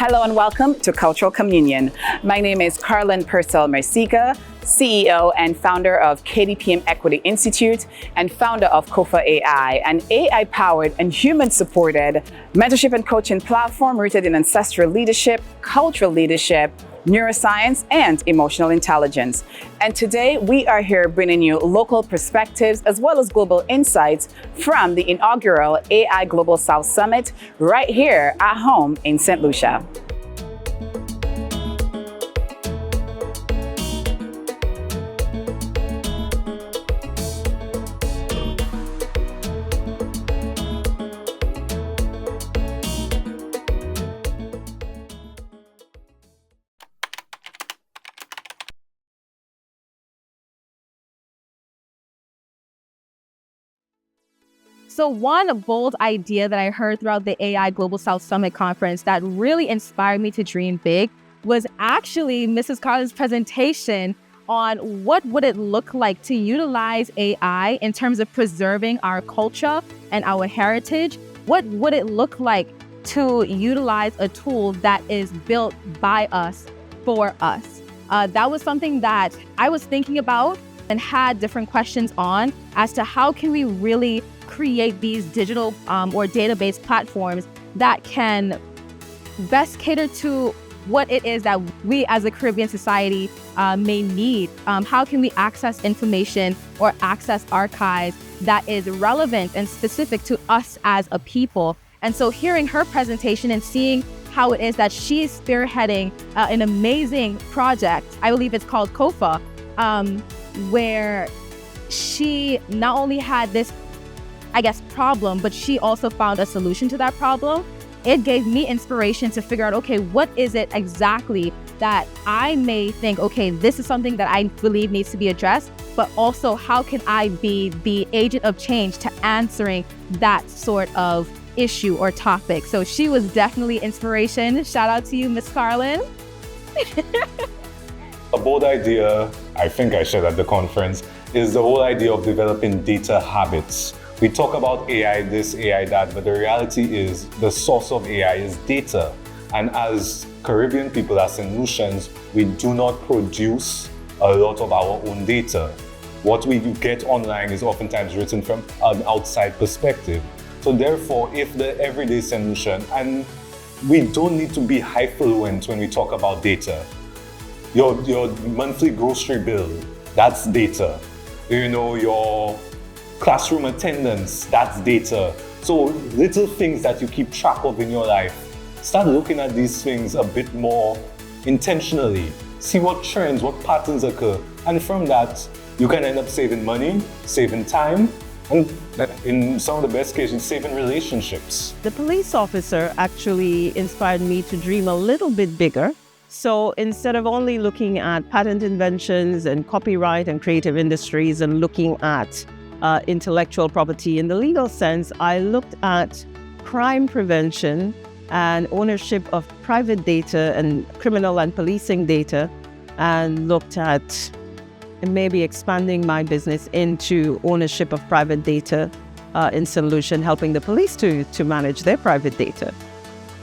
Hello and welcome to Cultural Communion. My name is Percil-Mercieca, CEO and founder of KDPM Equity Institute and founder of Kofa AI, an AI-powered and human-supported mentorship and coaching platform rooted in ancestral leadership, cultural leadership, neuroscience, and emotional intelligence. And today we are here bringing you local perspectives as well as global insights from the inaugural AI Global South Summit right here at home in St. Lucia. So one bold idea that I heard throughout the AI Global South Summit conference that really inspired me to dream big was actually Mrs. Carlin's presentation on what would it look like to utilize AI in terms of preserving our culture and our heritage. What would it look like to utilize a tool that is built by us for us? That was something that I was thinking about and had different questions on as to how can we really create these digital or database platforms that can best cater to what it is that we as a Caribbean society may need. How can we access information or access archives that is relevant and specific to us as a people? And so hearing her presentation and seeing how it is that she is spearheading an amazing project, I believe it's called Kofa, where she not only had this problem, but she also found a solution to that problem. It gave me inspiration to figure out, okay, what is it exactly that I may think, okay, this is something that I believe needs to be addressed, but also how can I be the agent of change to answering that sort of issue or topic? So she was definitely inspiration. Shout out to you, Miss Carlin. A bold idea, I think I shared at the conference, is the whole idea of developing data habits. We talk about AI this, AI that, but the reality is the source of AI is data. And as Caribbean people, as St. Lucians, we do not produce a lot of our own data. What we get online is oftentimes written from an outside perspective. So therefore, if the everyday St. Lucian, and we don't need to be highfluent when we talk about data. Your monthly grocery bill, that's data. You know, your classroom attendance, that's data. So little things that you keep track of in your life, start looking at these things a bit more intentionally. See what trends, what patterns occur. And from that, you can end up saving money, saving time, and in some of the best cases, saving relationships. The police officer actually inspired me to dream a little bit bigger. So instead of only looking at patent inventions and copyright and creative industries and looking at intellectual property in the legal sense, I looked at crime prevention and ownership of private data and criminal and policing data, and looked at maybe expanding my business into ownership of private data in St. Lucia, helping the police to manage their private data.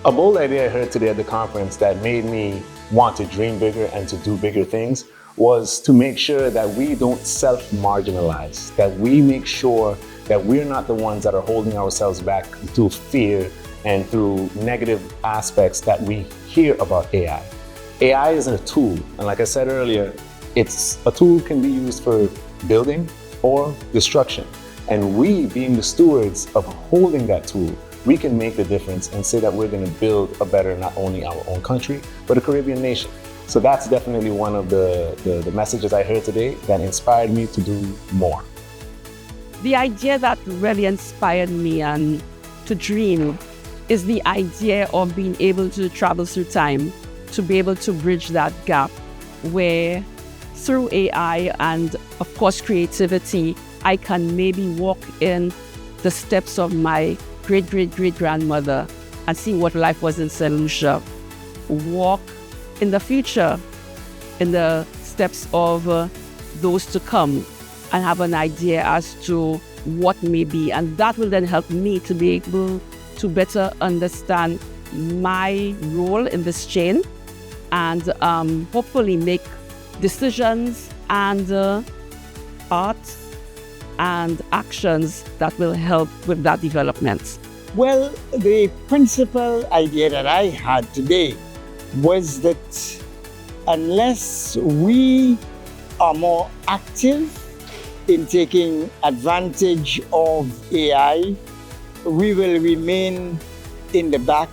A bold idea I heard today at the conference that made me want to dream bigger and to do bigger things was to make sure that we don't self-marginalize, that we make sure that we're not the ones that are holding ourselves back through fear and through negative aspects that we hear about AI. AI is a tool, and like I said earlier, it's a tool can be used for building or destruction. And we, being the stewards of holding that tool, we can make the difference and say that we're going to build a better, not only our own country, but a Caribbean nation. So that's definitely one of the messages I heard today that inspired me to do more. The idea that really inspired me and to dream is the idea of being able to travel through time, to be able to bridge that gap where through AI and of course creativity, I can maybe walk in the steps of my great-great-great-grandmother and see what life was in St. Lucia. Walk in the future, in the steps of those to come, and have an idea as to what may be. And that will then help me to be able to better understand my role in this chain and hopefully make decisions and thoughts and actions that will help with that development. Well, the principal idea that I had today was that unless we are more active in taking advantage of AI, we will remain in the back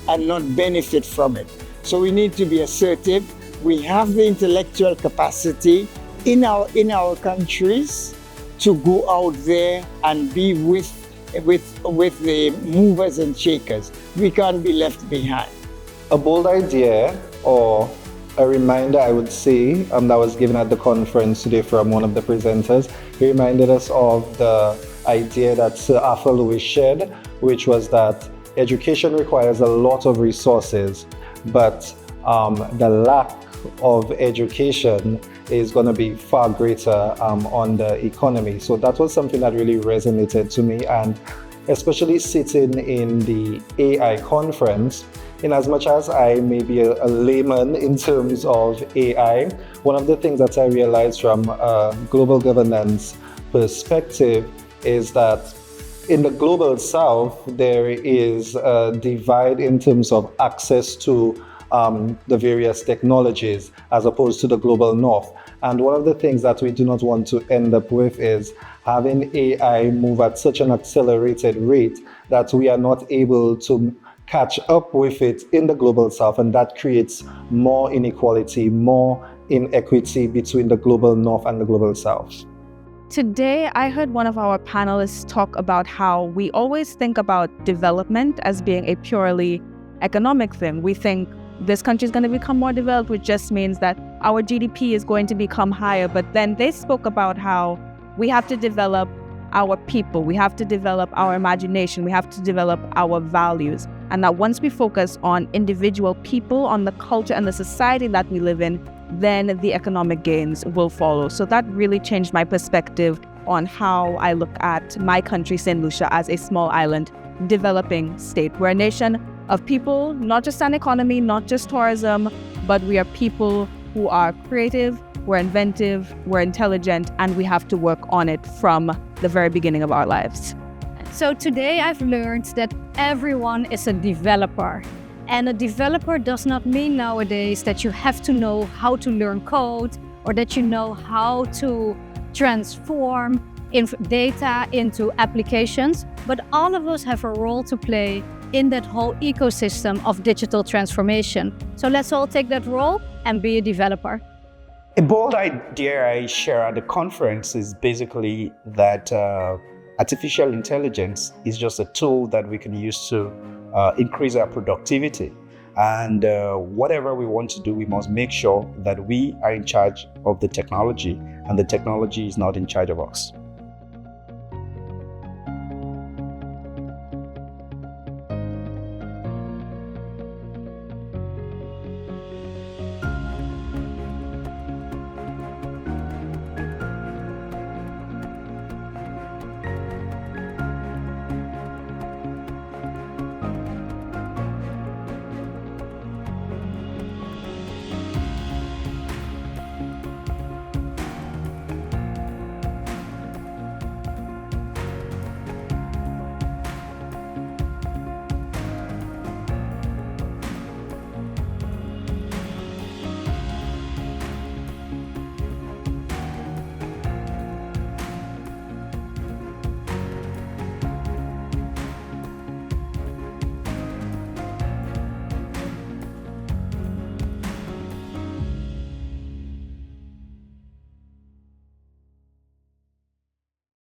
and not benefit from it. So we need to be assertive. We have the intellectual capacity in our countries to go out there and be with the movers and shakers. We can't be left behind. A bold idea or a reminder, I would say, that was given at the conference today from one of the presenters. He reminded us of the idea that Sir Arthur Lewis shared, which was that education requires a lot of resources, but the lack of education is going to be far greater on the economy. So that was something that really resonated to me, and especially sitting in the AI conference, in as much as I may be a layman in terms of AI, one of the things that I realized from a global governance perspective is that in the global south, there is a divide in terms of access to the various technologies as opposed to the global north. And one of the things that we do not want to end up with is having AI move at such an accelerated rate that we are not able to catch up with it in the global south, and that creates more inequality, more inequity between the global north and the global south. Today, I heard one of our panelists talk about how we always think about development as being a purely economic thing. We think this country is going to become more developed, which just means that our GDP is going to become higher. But then they spoke about how we have to develop our people, we have to develop our imagination, we have to develop our values. And that once we focus on individual people, on the culture and the society that we live in, then the economic gains will follow. So that really changed my perspective on how I look at my country, St. Lucia, as a small island developing state. We're a nation of people, not just an economy, not just tourism, but we are people who are creative, we're inventive, we're intelligent, and we have to work on it from the very beginning of our lives. So today I've learned that everyone is a developer. And a developer does not mean nowadays that you have to know how to learn code or that you know how to transform data into applications, but all of us have a role to play in that whole ecosystem of digital transformation. So let's all take that role and be a developer. A bold idea I share at the conference is basically that artificial intelligence is just a tool that we can use to increase our productivity. And whatever we want to do, we must make sure that we are in charge of the technology and the technology is not in charge of us.